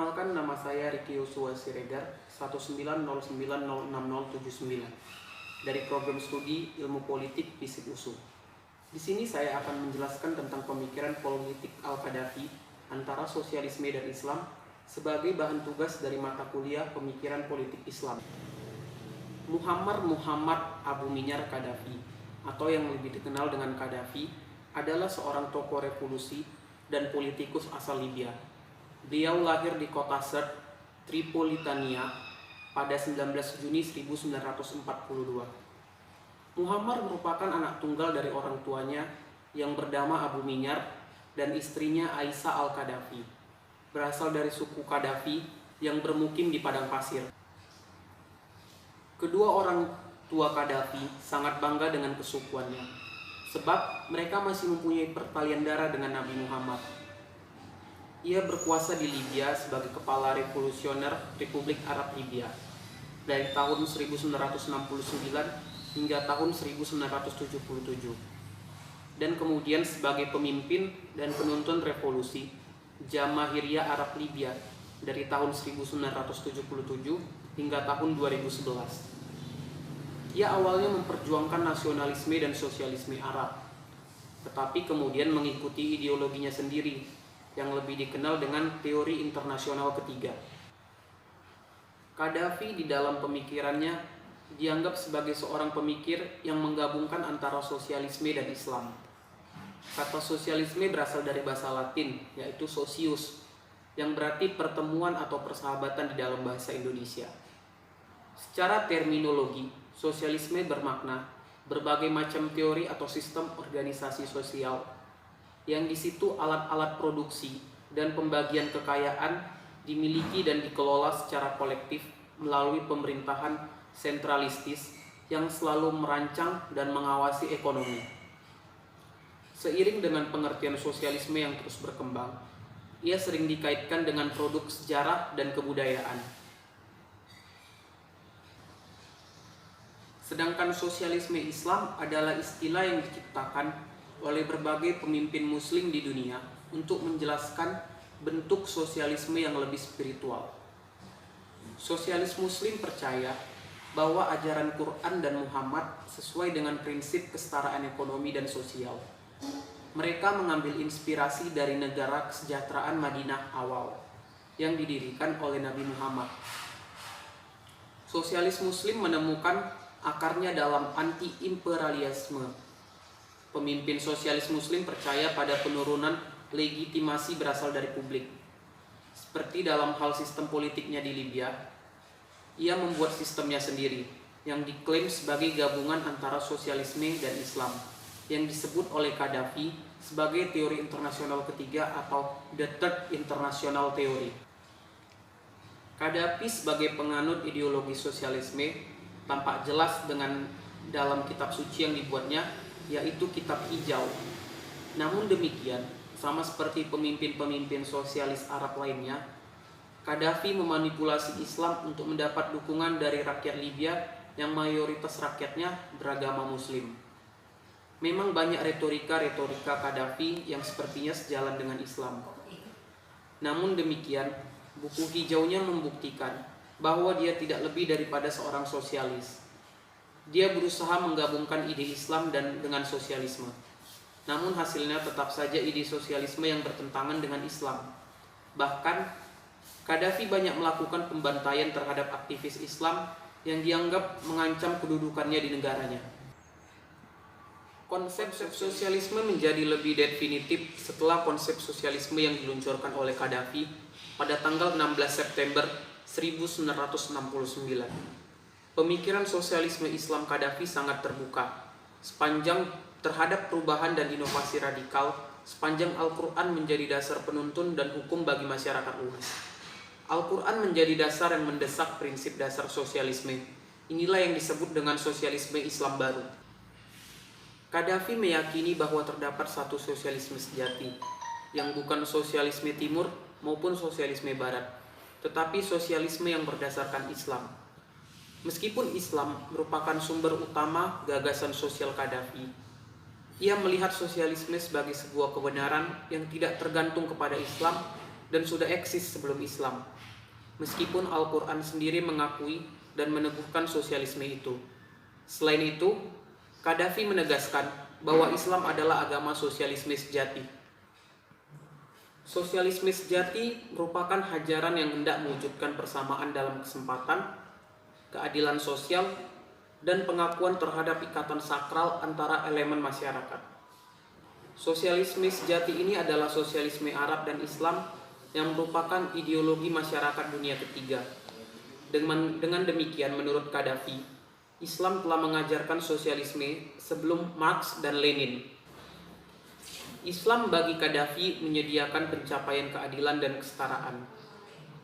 Perkenalkan, nama saya Ricky Yosua Siregar, 190906079 dari program studi Ilmu Politik FISIP USU. Di sini saya akan menjelaskan tentang pemikiran politik Al-Qaddafi antara sosialisme dan Islam sebagai bahan tugas dari mata kuliah Pemikiran Politik Islam. Muammar Abu Minyar Qaddafi, atau yang lebih dikenal dengan Qaddafi, adalah seorang tokoh revolusi dan politikus asal Libya. Beliau lahir di kota Sirte, Tripolitania pada 19 Juni 1942. Muammar merupakan anak tunggal dari orang tuanya yang bernama Abu Minyar dan istrinya Aisyah Al-Qaddafi, berasal dari suku Qaddafi yang bermukim di padang pasir. Kedua orang tua Qaddafi sangat bangga dengan kesukuannya, sebab mereka masih mempunyai pertalian darah dengan Nabi Muhammad. Ia berkuasa di Libya sebagai kepala revolusioner Republik Arab Libya dari tahun 1969 hingga tahun 1977, dan kemudian sebagai pemimpin dan penuntun revolusi Jamahiriyah Arab Libya dari tahun 1977 hingga tahun 2011. Ia awalnya memperjuangkan nasionalisme dan sosialisme Arab, tetapi kemudian mengikuti ideologinya sendiri yang lebih dikenal dengan teori internasional ketiga. Qaddafi di dalam pemikirannya dianggap sebagai seorang pemikir yang menggabungkan antara sosialisme dan Islam. Kata sosialisme berasal dari bahasa Latin, yaitu socius, yang berarti pertemuan atau persahabatan di dalam bahasa Indonesia. Secara terminologi, sosialisme bermakna berbagai macam teori atau sistem organisasi sosial yang di situ alat-alat produksi dan pembagian kekayaan dimiliki dan dikelola secara kolektif melalui pemerintahan sentralistis yang selalu merancang dan mengawasi ekonomi. Seiring dengan pengertian sosialisme yang terus berkembang, ia sering dikaitkan dengan produk sejarah dan kebudayaan. Sedangkan sosialisme Islam adalah istilah yang diciptakan oleh berbagai pemimpin muslim di dunia untuk menjelaskan bentuk sosialisme yang lebih spiritual. Sosialis muslim percaya bahwa ajaran Quran dan Muhammad sesuai dengan prinsip kesetaraan ekonomi dan sosial. Mereka mengambil inspirasi dari negara kesejahteraan Madinah awal yang didirikan oleh Nabi Muhammad. Sosialis muslim menemukan akarnya dalam anti-imperialisme. Pemimpin sosialis muslim percaya pada penurunan legitimasi berasal dari publik. Seperti dalam hal sistem politiknya di Libya, ia membuat sistemnya sendiri yang diklaim sebagai gabungan antara sosialisme dan Islam, yang disebut oleh Qaddafi sebagai teori internasional ketiga atau The Third International Theory. Qaddafi sebagai penganut ideologi sosialisme tampak jelas dengan dalam kitab suci yang dibuatnya, yaitu Kitab Hijau. Namun demikian, sama seperti pemimpin-pemimpin sosialis Arab lainnya, Qaddafi memanipulasi Islam untuk mendapat dukungan dari rakyat Libya yang mayoritas rakyatnya beragama Muslim. Memang banyak retorika Qaddafi yang sepertinya sejalan dengan Islam. Namun demikian, buku hijaunya membuktikan bahwa dia tidak lebih daripada seorang sosialis. Dia berusaha menggabungkan ide Islam dengan sosialisme. Namun hasilnya tetap saja ide sosialisme yang bertentangan dengan Islam. Bahkan, Qaddafi banyak melakukan pembantaian terhadap aktivis Islam yang dianggap mengancam kedudukannya di negaranya. Konsep sosialisme menjadi lebih definitif setelah konsep sosialisme yang diluncurkan oleh Qaddafi pada tanggal 16 September 1969. Pemikiran sosialisme Islam Qaddafi sangat terbuka terhadap perubahan dan inovasi radikal sepanjang Al-Quran menjadi dasar penuntun dan hukum bagi masyarakat luas. Al-Quran menjadi dasar yang mendesak prinsip dasar sosialisme. Inilah yang disebut dengan sosialisme Islam baru. Qaddafi meyakini bahwa terdapat satu sosialisme sejati, yang bukan sosialisme timur maupun sosialisme barat, tetapi sosialisme yang berdasarkan Islam. Meskipun Islam merupakan sumber utama gagasan sosial Qaddafi, ia melihat sosialisme sebagai sebuah kebenaran yang tidak tergantung kepada Islam dan sudah eksis sebelum Islam, meskipun Al-Quran sendiri mengakui dan meneguhkan sosialisme itu. Selain itu, Qaddafi menegaskan bahwa Islam adalah agama sosialisme sejati. Sosialisme sejati merupakan ajaran yang hendak mewujudkan persamaan dalam kesempatan, keadilan sosial, dan pengakuan terhadap ikatan sakral antara elemen masyarakat. Sosialisme sejati ini adalah sosialisme Arab dan Islam yang merupakan ideologi masyarakat dunia ketiga. Dengan demikian, menurut Qaddafi, Islam telah mengajarkan sosialisme sebelum Marx dan Lenin. Islam bagi Qaddafi menyediakan pencapaian keadilan dan kesetaraan.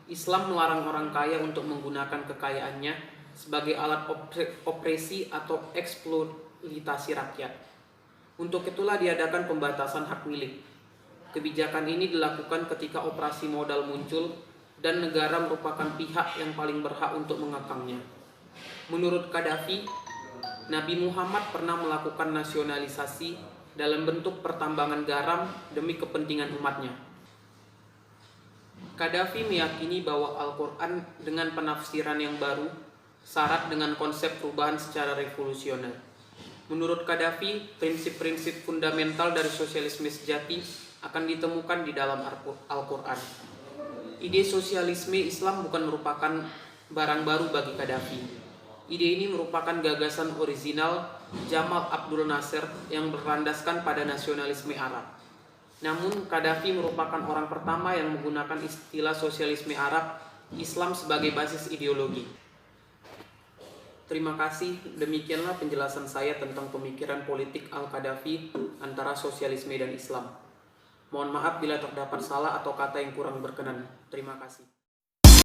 Islam melarang orang kaya untuk menggunakan kekayaannya sebagai alat opresi atau eksploitasi rakyat. Untuk itulah diadakan pembatasan hak milik. Kebijakan ini dilakukan ketika operasi modal muncul dan negara merupakan pihak yang paling berhak untuk mengekangnya. Menurut Qaddafi, Nabi Muhammad pernah melakukan nasionalisasi dalam bentuk pertambangan garam demi kepentingan umatnya. Qaddafi meyakini bahwa Al-Quran dengan penafsiran yang baru syarat dengan konsep perubahan secara revolusioner. Menurut Qaddafi, prinsip-prinsip fundamental dari sosialisme sejati akan ditemukan di dalam Al-Quran. Ide sosialisme Islam bukan merupakan barang baru bagi Qaddafi. Ide ini merupakan gagasan orisinal Jamal Abdul Nasser yang berlandaskan pada nasionalisme Arab. Namun, Qaddafi merupakan orang pertama yang menggunakan istilah sosialisme Arab Islam sebagai basis ideologi. Terima kasih, demikianlah penjelasan saya tentang pemikiran politik Al-Qaddafi antara sosialisme dan Islam. Mohon maaf bila terdapat salah atau kata yang kurang berkenan. Terima kasih.